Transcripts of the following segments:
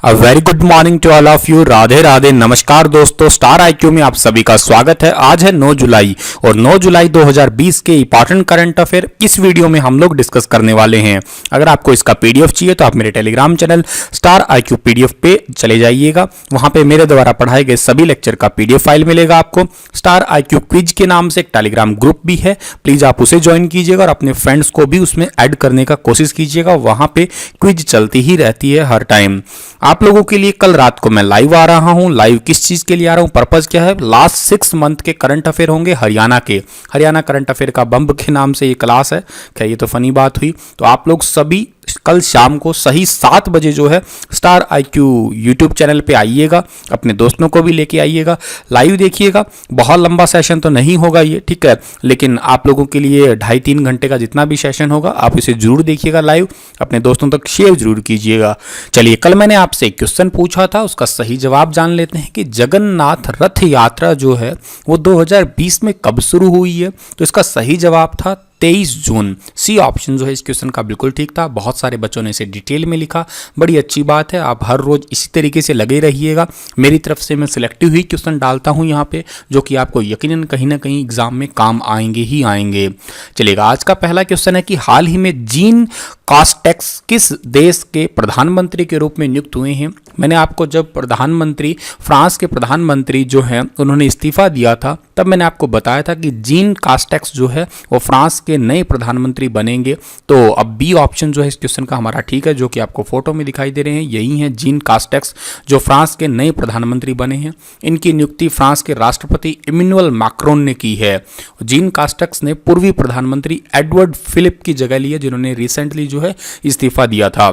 A very good morning to all of you. Radhe Radhe, नमस्कार दोस्तों। Star IQ में आप सभी का स्वागत है। आज है 9 जुलाई और 9 जुलाई 2020 के इंपॉर्टेंट करंट अफेयर इस वीडियो में हम लोग डिस्कस करने वाले हैं। अगर आपको इसका पीडीएफ चाहिए तो आप मेरे Telegram channel star IQ PDF पे चले जाइएगा। वहां पे मेरे द्वारा पढ़ाए गए सभी लेक्चर का पीडीएफ फाइल मिलेगा आपको। स्टार आईक्यू क्विज के नाम से एक टेलीग्राम ग्रुप भी है, प्लीज आप उसे ज्वाइन कीजिएगा और अपने फ्रेंड्स को भी उसमें ऐड करने का कोशिश कीजिएगा। वहां पे क्विज चलती ही रहती है हर टाइम। आप लोगों के लिए कल रात को मैं लाइव आ रहा हूं। लाइव किस चीज के लिए आ रहा हूं, पर्पस क्या है? लास्ट 6 मंथ के करंट अफेयर होंगे हरियाणा के। हरियाणा करंट अफेयर का बम्ब के नाम से ये क्लास है। क्या ये तो फनी बात हुई? तो आप लोग सभी कल शाम को सही 7 बजे जो है स्टार आईक्यू यूट्यूब चैनल पे आइएगा, अपने दोस्तों को भी लेके आइएगा, लाइव देखिएगा। बहुत लंबा सेशन तो नहीं होगा ये, ठीक है, लेकिन आप लोगों के लिए 2.5-3 घंटे का जितना भी सेशन होगा आप इसे जरूर देखिएगा लाइव, अपने दोस्तों तक शेयर जरूर कीजिएगा। चलिए, कल मैंने आपसे एक क्वेश्चन पूछा था, उसका सही जवाब जान लेते हैं कि जगन्नाथ रथ यात्रा जो है वो 2020 में कब शुरू हुई है। तो इसका सही जवाब था 23 जून। सी ऑप्शन जो है इस क्वेश्चन का बिल्कुल ठीक था। बहुत सारे बच्चों ने इसे डिटेल में लिखा, बड़ी अच्छी बात है। आप हर रोज इसी तरीके से लगे रहिएगा। मेरी तरफ से मैं सिलेक्टिव ही क्वेश्चन डालता हूं यहाँ पे, जो कि आपको यकीनन कहीं ना कहीं एग्जाम में काम आएंगे ही आएंगे। चलिएगा, आज का पहला क्वेश्चन है कि हाल ही में जीन कास्टेक्स किस देश के प्रधानमंत्री के रूप में नियुक्त हुए हैं। मैंने आपको जब प्रधानमंत्री फ्रांस के प्रधानमंत्री जो हैं उन्होंने इस्तीफा दिया था, तब मैंने आपको बताया था कि जीन कास्टेक्स जो है वो फ्रांस के नए प्रधानमंत्री बनेंगे। तो अब बी ऑप्शन जो है इस क्वेश्चन का हमारा ठीक है, जो कि आपको फोटो में दिखाई दे रहे हैं, यही है जीन कास्टेक्स जो फ्रांस के नए प्रधानमंत्री बने हैं। इनकी नियुक्ति फ्रांस के राष्ट्रपति इमैनुअल मैक्रोन ने की है। जीन कास्टेक्स ने पूर्वी प्रधानमंत्री एडवर्ड फिलिप की जगह ली है, जिन्होंने रिसेंटली जो है इस्तीफा दिया था।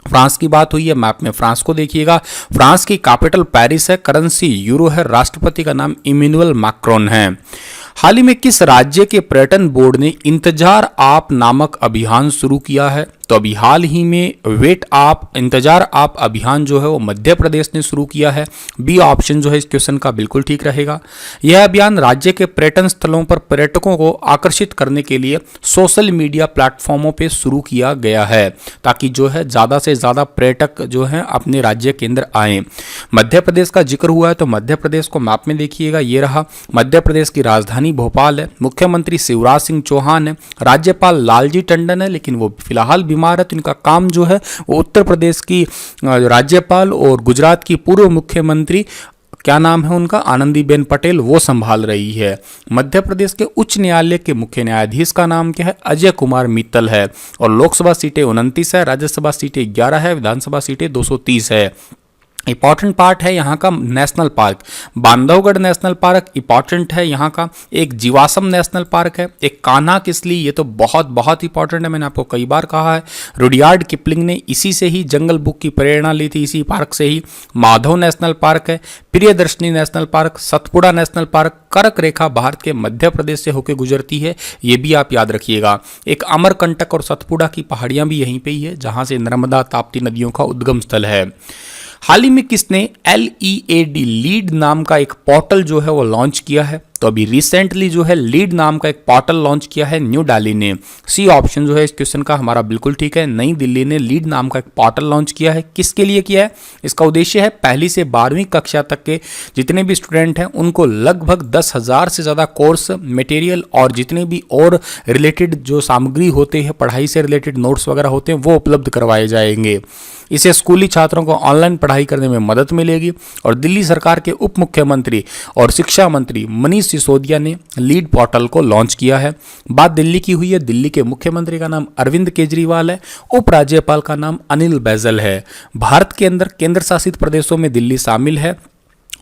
फ्रांस की बात हुई है, मैप में फ्रांस को देखिएगा। फ्रांस की कैपिटल पेरिस है, करेंसी यूरो है, राष्ट्रपति का नाम इमैनुअल मैक्रोन है। हाल ही में किस राज्य के पर्यटन बोर्ड ने इंतजार आप नामक अभियान शुरू किया है? तो अभी हाल ही में वेट आप इंतजार आप अभियान जो है वो मध्य प्रदेश ने शुरू किया है। बी ऑप्शन जो है इस क्वेश्चन का बिल्कुल ठीक रहेगा। यह अभियान राज्य के पर्यटन स्थलों पर पर्यटकों को आकर्षित करने के लिए सोशल मीडिया प्लेटफॉर्मों पे शुरू किया गया है, ताकि जो है ज़्यादा से ज़्यादा पर्यटक जो है अपने राज्य के अंदर आए। मध्य प्रदेश का जिक्र हुआ है तो मध्य प्रदेश को मैप में देखिएगा, ये रहा। मध्य प्रदेश की राजधानी भोपाल है, मुख्यमंत्री शिवराज सिंह चौहान है, राज्यपाल लालजी टंडन है, लेकिन वो फिलहाल बीमार है, तो इनका काम जो है वो उत्तर प्रदेश की राज्यपाल और गुजरात की पूर्व मुख्यमंत्री, क्या नाम है उनका, आनंदीबेन पटेल, वो संभाल रही है। मध्य प्रदेश के उच्च न्यायालय के मुख्य न्यायाधीश का नाम क्या है? अजय कुमार मित्तल है। और लोकसभा सीटें 29 है, राज्यसभा सीटें 11 है, विधानसभा सीटें 230 है। इंपॉर्टेंट पार्ट है यहाँ का national park, Bandhavgarh national park important है यहाँ का। एक जीवाश्म नेशनल पार्क है, एक कान्हा किसली, ये तो बहुत बहुत इंपॉर्टेंट है, मैंने आपको कई बार कहा है। रुडयार्ड किपलिंग ने इसी से ही जंगल बुक की प्रेरणा ली थी, इसी पार्क से ही। माधव नेशनल पार्क है, Priyadarshini national park, Satpura national park, कर्क रेखा भारत के मध्य प्रदेश से होकर गुजरती है, ये भी आप याद रखिएगा। एक अमरकंटक और सतपुड़ा की पहाड़ियां भी यहीं पे ही है, जहां से नर्मदा ताप्ती नदियों का उद्गम स्थल है। हाल ही में किसने LEAD लीड नाम का एक पोर्टल जो है वो लॉन्च किया है? तो अभी रिसेंटली जो है लीड नाम का एक पोर्टल लॉन्च किया है न्यू दिल्ली ने। सी ऑप्शन जो है इस क्वेश्चन का हमारा बिल्कुल ठीक है। नई दिल्ली ने लीड नाम का एक पोर्टल लॉन्च किया है। किसके लिए किया है? इसका उद्देश्य है पहली से 12वीं कक्षा तक के जितने भी स्टूडेंट हैं उनको लगभग 10,000 से ज़्यादा कोर्स मटेरियल और जितने भी और रिलेटेड जो सामग्री होते हैं, पढ़ाई से रिलेटेड नोट्स वगैरह होते हैं, वो उपलब्ध करवाए जाएंगे। इससे स्कूली छात्रों को ऑनलाइन पढ़ाई करने में मदद मिलेगी। और दिल्ली सरकार के उप मुख्यमंत्री और शिक्षा मंत्री मनीष सिसोदिया ने लीड पोर्टल को लॉन्च किया है। बात दिल्ली की हुई है, दिल्ली के मुख्यमंत्री का नाम अरविंद केजरीवाल है, उपराज्यपाल का नाम अनिल बैजल है। भारत के अंदर केंद्र शासित प्रदेशों में दिल्ली शामिल है,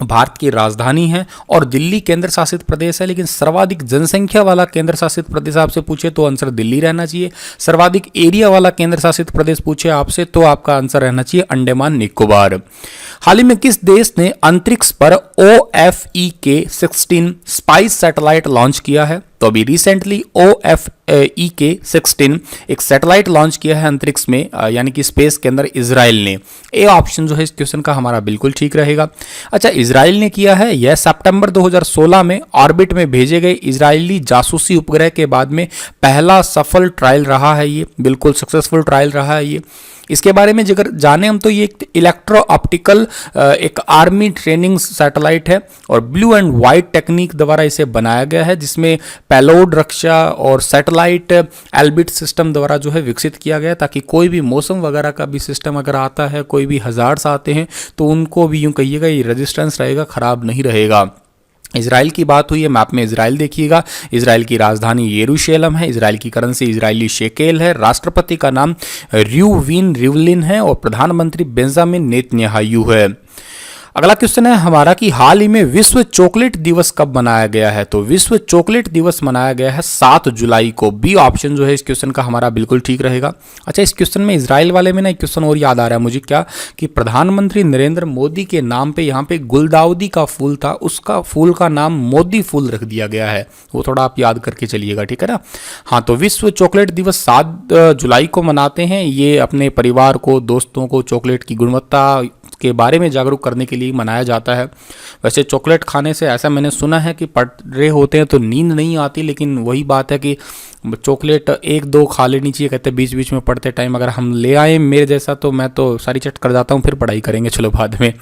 भारत की राजधानी है और दिल्ली केंद्र शासित प्रदेश है। लेकिन सर्वाधिक जनसंख्या वाला केंद्र शासित प्रदेश आपसे पूछे तो आंसर दिल्ली रहना चाहिए। सर्वाधिक एरिया वाला केंद्र शासित प्रदेश पूछे आपसे तो आपका आंसर रहना चाहिए अंडमान निकोबार। हाल ही में किस देश ने अंतरिक्ष पर OFEK-16 स्पाइस सैटेलाइट लॉन्च किया है? तो अभी रिसेंटली OFEK-16 एक सैटेलाइट लॉन्च किया है अंतरिक्ष में, यानी कि स्पेस के अंदर इजराइल ने। ए ऑप्शन जो है इस क्वेश्चन का हमारा बिल्कुल ठीक रहेगा। अच्छा, इजराइल ने किया है यह सितंबर 2016 में ऑर्बिट में भेजे गए इजरायली जासूसी उपग्रह के बाद में पहला सफल ट्रायल रहा है, ये बिल्कुल सक्सेसफुल ट्रायल रहा है ये। इसके बारे में अगर जाने हम तो ये एक इलेक्ट्रो ऑप्टिकल एक आर्मी ट्रेनिंग सैटेलाइट है और ब्लू एंड वाइट टेक्निक द्वारा इसे बनाया गया है, जिसमें पेलोड रक्षा और सैटेलाइट एल्बिट सिस्टम द्वारा जो है विकसित किया गया है, ताकि कोई भी मौसम वगैरह का भी सिस्टम अगर आता है, कोई भी हजार्ड्स आते हैं तो उनको भी यूं कहिएगा ये रेजिस्टेंस रहेगा, खराब नहीं रहेगा। इजराइल की बात हुई है, मैप में इजराइल देखिएगा। इजराइल की राजधानी यरूशलेम है, इजराइल की करेंसी इजरायली शेकेल है, राष्ट्रपति का नाम र्यूविन रिवलिन है और प्रधानमंत्री बेंजामिन नेतन्याहू है। अगला क्वेश्चन है हमारा कि हाल ही में विश्व चॉकलेट दिवस कब मनाया गया है? तो विश्व चॉकलेट दिवस मनाया गया है 7 जुलाई को। बी ऑप्शन जो है इस क्वेश्चन का हमारा बिल्कुल ठीक रहेगा। अच्छा, इस क्वेश्चन में इजराइल वाले में ना एक क्वेश्चन और याद आ रहा है मुझे, क्या कि प्रधानमंत्री नरेंद्र मोदी के नाम पे यहाँ पे गुलदाउदी का फूल था, उसका फूल का नाम मोदी फूल रख दिया गया है, वो थोड़ा आप याद करके चलिएगा, ठीक है ना। हाँ, तो विश्व चॉकलेट दिवस 7 जुलाई को मनाते हैं। ये अपने परिवार को, दोस्तों को चॉकलेट की गुणवत्ता के बारे में जागरूक करने के लिए मनाया जाता है। वैसे चॉकलेट खाने से ऐसा मैंने सुना है कि पढ़ रहे होते हैं तो नींद नहीं आती, लेकिन वही बात है कि चॉकलेट 1-2 खा लेनी चाहिए, कहते हैं बीच बीच में पढ़ते टाइम अगर हम ले आए मेरे जैसा तो मैं तो सारी चट कर जाता हूँ, फिर पढ़ाई करेंगे चलो बाद में।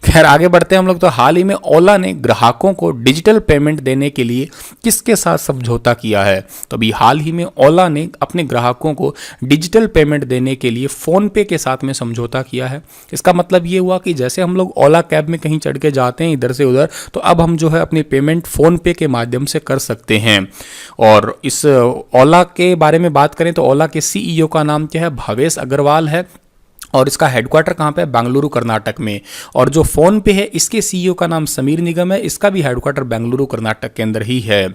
खैर आगे बढ़ते हैं हम लोग। तो हाल ही में ओला ने ग्राहकों को डिजिटल पेमेंट देने के लिए किसके साथ समझौता किया है? तो अभी हाल ही में ओला ने अपने ग्राहकों को डिजिटल पेमेंट देने के लिए फ़ोन पे के साथ में समझौता किया है। इसका मतलब ये हुआ कि जैसे हम लोग ओला कैब में कहीं चढ़ के जाते हैं इधर से उधर, तो अब हम जो है अपनी पेमेंट फ़ोन पे के माध्यम से कर सकते हैं। और इस ओला के बारे में बात करें तो ओला के सीईओ का नाम क्या है? भावेश अग्रवाल है और इसका हेडक्वार्टर कहाँ पे है? बेंगलुरु कर्नाटक में। और जो फ़ोन पे है इसके सीईओ का नाम समीर निगम है, इसका भी हेडक्वार्टर बेंगलुरु कर्नाटक के अंदर ही है।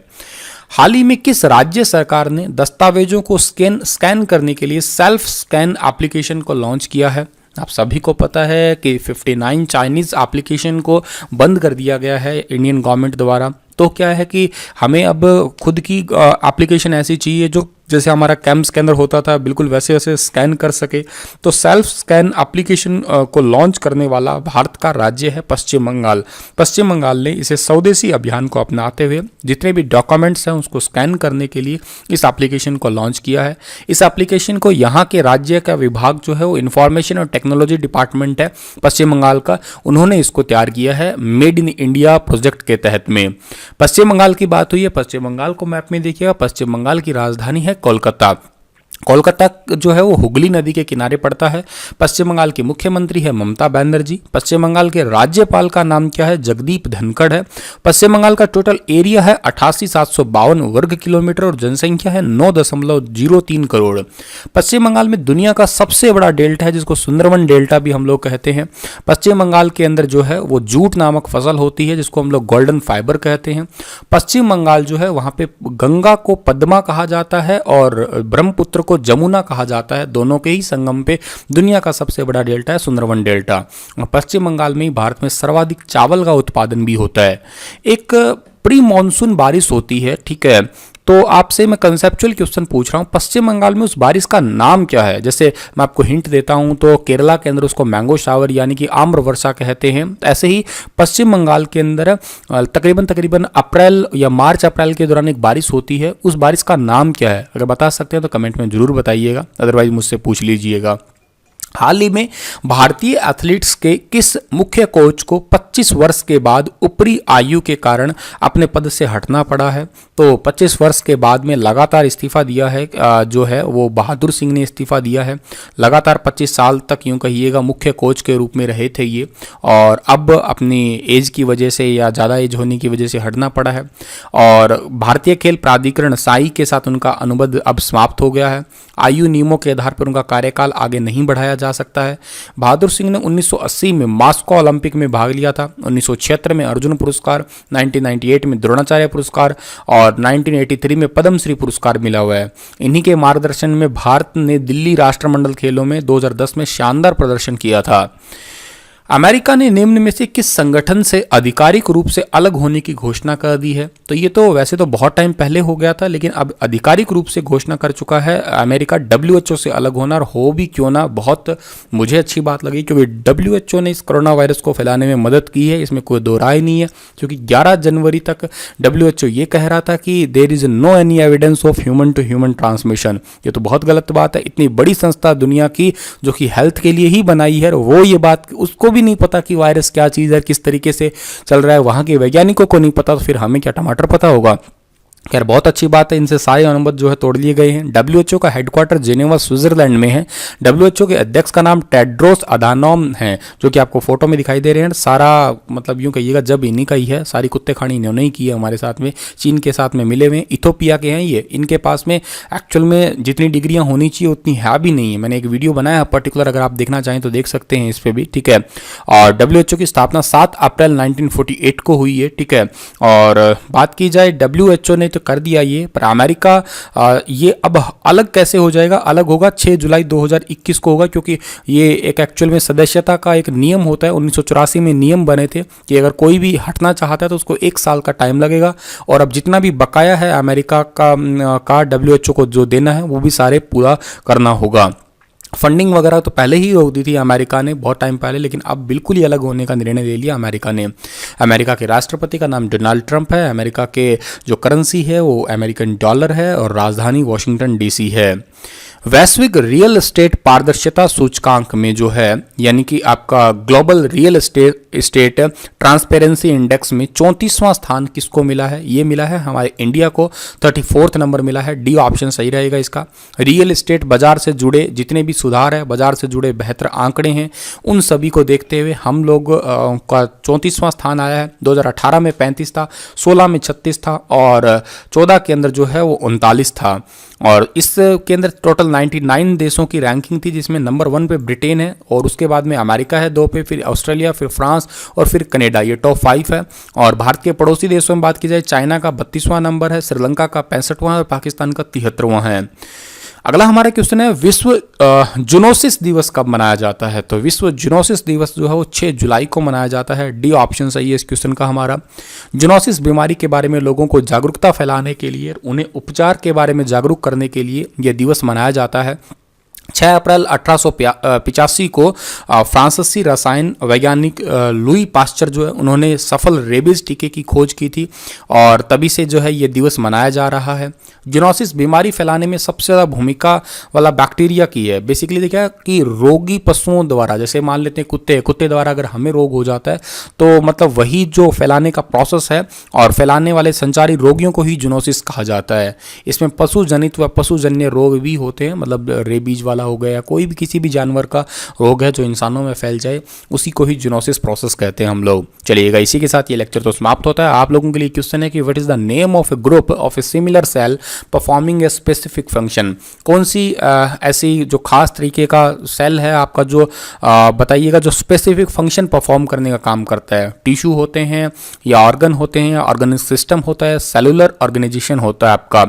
हाल ही में किस राज्य सरकार ने दस्तावेजों को स्कैन करने के लिए सेल्फ स्कैन एप्लीकेशन को लॉन्च किया है? आप सभी को पता है कि 59 चाइनीज़ एप्लीकेशन को बंद कर दिया गया है इंडियन गवर्नमेंट द्वारा। तो क्या है कि हमें अब खुद की एप्लीकेशन ऐसी चाहिए जो जैसे हमारा कैम स्कैनर होता था बिल्कुल वैसे वैसे स्कैन कर सके। तो सेल्फ स्कैन एप्लीकेशन को लॉन्च करने वाला भारत का राज्य है पश्चिम बंगाल। पश्चिम बंगाल ने इसे स्वदेशी अभियान को अपनाते हुए जितने भी डॉक्यूमेंट्स हैं उसको स्कैन करने के लिए इस एप्लीकेशन को लॉन्च किया है। इस एप्लीकेशन को यहाँ के राज्य का विभाग जो है वो इंफॉर्मेशन और टेक्नोलॉजी डिपार्टमेंट है पश्चिम बंगाल का, उन्होंने इसको तैयार किया है मेड इन इंडिया प्रोजेक्ट के तहत में। पश्चिम बंगाल की बात हुई है, पश्चिम बंगाल को मैप में देखिएगा, पश्चिम बंगाल की राजधानी है कोलकाता। कोलकाता जो है वो हुगली नदी के किनारे पड़ता है। पश्चिम बंगाल की मुख्यमंत्री है ममता बनर्जी। पश्चिम बंगाल के राज्यपाल का नाम क्या है? जगदीप धनखड़ है। पश्चिम बंगाल का टोटल एरिया है 88,752 वर्ग किलोमीटर और जनसंख्या है 9.03 करोड़। पश्चिम बंगाल में दुनिया का सबसे बड़ा डेल्टा है जिसको सुंदरवन डेल्टा भी हम लोग कहते हैं। पश्चिम बंगाल के अंदर जो है वो जूट नामक फसल होती है जिसको हम लोग गोल्डन फाइबर कहते हैं। पश्चिम बंगाल जो है वहाँ पे गंगा को पद्मा कहा जाता है और ब्रह्मपुत्र को जमुना कहा जाता है। दोनों के ही संगम पे दुनिया का सबसे बड़ा डेल्टा है सुंदरवन डेल्टा। पश्चिम बंगाल में ही भारत में सर्वाधिक चावल का उत्पादन भी होता है। एक प्री मॉनसून बारिश होती है, ठीक है, तो आपसे मैं कंसेप्चुअल क्वेश्चन पूछ रहा हूँ, पश्चिम बंगाल में उस बारिश का नाम क्या है? जैसे मैं आपको हिंट देता हूँ तो केरला के अंदर उसको मैंगो शावर यानी कि आम्र वर्षा कहते हैं। ऐसे ही पश्चिम बंगाल के अंदर तकरीबन अप्रैल या मार्च अप्रैल के दौरान एक बारिश होती है, उस बारिश का नाम क्या है? अगर बता सकते हैं तो कमेंट में जरूर बताइएगा, अदरवाइज मुझसे पूछ लीजिएगा। हाल ही में भारतीय एथलीट्स के किस मुख्य कोच को 25 वर्ष के बाद ऊपरी आयु के कारण अपने पद से हटना पड़ा है? तो 25 वर्ष के बाद में लगातार इस्तीफा दिया है जो है वो बहादुर सिंह ने इस्तीफा दिया है। लगातार 25 साल तक यूं कहिएगा मुख्य कोच के रूप में रहे थे ये, और अब अपनी एज की वजह से या ज़्यादा एज होने की वजह से हटना पड़ा है। और भारतीय खेल प्राधिकरण साई के साथ उनका अनुबंध अब समाप्त हो गया है। आयु नियमों के आधार पर उनका कार्यकाल आगे नहीं बढ़ाया जा सकता है। बहादुर सिंह ने 1980 में मॉस्को ओलंपिक में भाग लिया था, 1976 में अर्जुन पुरस्कार, 1998 में द्रोणाचार्य पुरस्कार और 1983 में पद्मश्री पुरस्कार मिला हुआ है। इन्हीं के मार्गदर्शन में भारत ने दिल्ली राष्ट्रमंडल खेलों में 2010 में शानदार प्रदर्शन किया था। अमेरिका ने निम्न में से किस संगठन से आधिकारिक रूप से अलग होने की घोषणा कर दी है? तो ये तो वैसे तो बहुत टाइम पहले हो गया था, लेकिन अब आधिकारिक रूप से घोषणा कर चुका है अमेरिका डब्ल्यूएचओ से अलग होना। और हो भी क्यों ना, बहुत मुझे अच्छी बात लगी, क्योंकि डब्ल्यूएचओ ने इस कोरोना वायरस को फैलाने में मदद की है, इसमें कोई दो राय नहीं है। क्योंकि 11 जनवरी तक डब्ल्यूएचओ ये कह रहा था कि there is no any evidence of human to human transmission. ये तो बहुत गलत बात है। इतनी बड़ी संस्था दुनिया की जो कि हेल्थ के लिए ही बनाई है, वो ये बात उसको भी नहीं पता कि वायरस क्या चीज़ है, किस तरीके से चल रहा है, वहाँ के वैज्ञानिकों को नहीं पता, तो फिर हमें क्या टमाटर पता होगा। खैर बहुत अच्छी बात है, इनसे सारे अनुबंध जो है तोड़ लिए गए हैं। डब्ल्यूएचओ का हेडक्वार्टर जेनेवा स्विट्जरलैंड में है। डब्ल्यूएचओ के अध्यक्ष का नाम टेड्रोस अधानोम है, जो कि आपको फोटो में दिखाई दे रहे हैं। सारा मतलब यूं कहिएगा जब इन्हीं का ही है, सारी कुत्ते खानी इन्होंने ही की है हमारे साथ में। चीन के साथ में मिले हुए, इथोपिया के हैं ये। इनके पास में एक्चुअल में जितनी डिग्रियां होनी चाहिए उतनी है भी नहीं है। मैंने एक वीडियो बनाया है पर्टिकुलर, अगर आप देखना चाहें तो देख सकते हैं इस पर भी, ठीक है। और डब्ल्यूएचओ की स्थापना 7 अप्रैल 1948 को हुई है, ठीक है। और बात की जाए डब्ल्यूएचओ ने तो कर दिया ये, पर अमेरिका ये अब अलग कैसे हो जाएगा? अलग होगा 6 जुलाई 2021 को होगा, क्योंकि ये एक एक्चुअल में सदस्यता का एक नियम होता है। 1984 में नियम बने थे कि अगर कोई भी हटना चाहता है तो उसको 1 साल का टाइम लगेगा। और अब जितना भी बकाया है अमेरिका का डब्ल्यूएचओ को जो देना है वो भी सारे पूरा करना होगा। फंडिंग वगैरह तो पहले ही रोक दी थी अमेरिका ने बहुत टाइम पहले, लेकिन अब बिल्कुल ही अलग होने का निर्णय ले लिया अमेरिका ने। अमेरिका के राष्ट्रपति का नाम डोनाल्ड ट्रंप है। अमेरिका के जो करेंसी है वो अमेरिकन डॉलर है और राजधानी वॉशिंगटन डीसी है। वैश्विक रियल एस्टेट पारदर्शिता सूचकांक में जो है, यानी कि आपका global real estate transparency index में 34वां स्थान किसको मिला है? ये मिला है हमारे इंडिया को। 34th नंबर मिला है। डी ऑप्शन सही रहेगा इसका। रियल एस्टेट बाजार से जुड़े जितने भी सुधार है, बाजार से जुड़े बेहतर आंकड़े हैं, उन सभी को देखते हुए हम लोग का 34वां स्थान आया है। 2018 में 35 था, 16 में 36 था और 14 के अंदर जो है वो 39 था। और इसके अंदर टोटल 99 देशों की रैंकिंग थी, जिसमें नंबर 1 पे ब्रिटेन है और उसके बाद में अमेरिका है 2 पे, फिर ऑस्ट्रेलिया, फिर फ्रांस और फिर कनाडा। ये टॉप 5 है। और भारत के पड़ोसी देशों में बात की जाए, चाइना का 32वां नंबर है, श्रीलंका का 65वां और पाकिस्तान का 73वां है। अगला हमारा क्वेश्चन है, विश्व जूनोसिस दिवस कब मनाया जाता है? तो विश्व जूनोसिस दिवस जो है वो 6 जुलाई को मनाया जाता है। डी ऑप्शन सही है इस क्वेश्चन का हमारा। जूनोसिस बीमारी के बारे में लोगों को जागरूकता फैलाने के लिए, उन्हें उपचार के बारे में जागरूक करने के लिए यह दिवस मनाया जाता है। 6 अप्रैल 1885 को फ्रांसीसी रसायन वैज्ञानिक लुई पास्चर जो है उन्होंने सफल रेबीज टीके की खोज की थी और तभी से जो है ये दिवस मनाया जा रहा है। जूनोसिस बीमारी फैलाने में सबसे ज़्यादा भूमिका वाला बैक्टीरिया की है। बेसिकली देखा कि रोगी पशुओं द्वारा, जैसे मान लेते हैं कुत्ते द्वारा अगर हमें रोग हो जाता है तो मतलब वही जो फैलाने का प्रोसेस है और फैलाने वाले संचारी रोगियों को ही जूनोसिस कहा जाता है। इसमें पशु जनित व पशुजन्य रोग भी होते हैं, मतलब रेबीज वाला हो गया, कोई भी किसी भी जानवर का रोग है जो इंसानों में फैल जाए उसी को ही जूनोसिस प्रोसेस कहते हैं हम लोग। चलिएगा, इसी के साथ ये लेक्चर तो समाप्त होता है। आप लोगों के लिए क्वेश्चन है कि what is the name of a group of a similar cell performing a specific function? कौन सी ऐसी जो खास तरीके का सेल है आपका जो बताइएगा जो स्पेसिफिक फंक्शन परफॉर्म करने का काम करता है? टिश्यू होते हैं या ऑर्गन होते हैं, ऑर्गेनिक सिस्टम होता है, सेलुलर ऑर्गेनाइजेशन होता है आपका।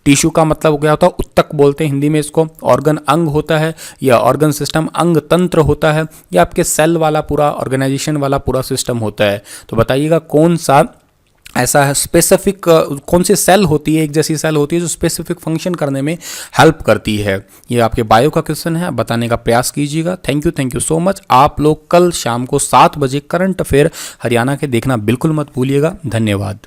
टिश्यू का मतलब क्या होता है? उत्तक बोलते हैं हिंदी में इसको। ऑर्गन अंग होता है या ऑर्गन सिस्टम अंग तंत्र होता है या आपके सेल वाला पूरा ऑर्गेनाइजेशन वाला पूरा सिस्टम होता है। तो बताइएगा कौन सा ऐसा है स्पेसिफिक, कौन सी सेल होती है, एक जैसी सेल होती है जो स्पेसिफिक फंक्शन करने में हेल्प करती है? ये आपके बायो का क्वेश्चन है, बताने का प्रयास कीजिएगा। Thank you so much. आप लोग कल शाम को 7 बजे करंट अफेयर हरियाणा के देखना बिल्कुल मत भूलिएगा। धन्यवाद।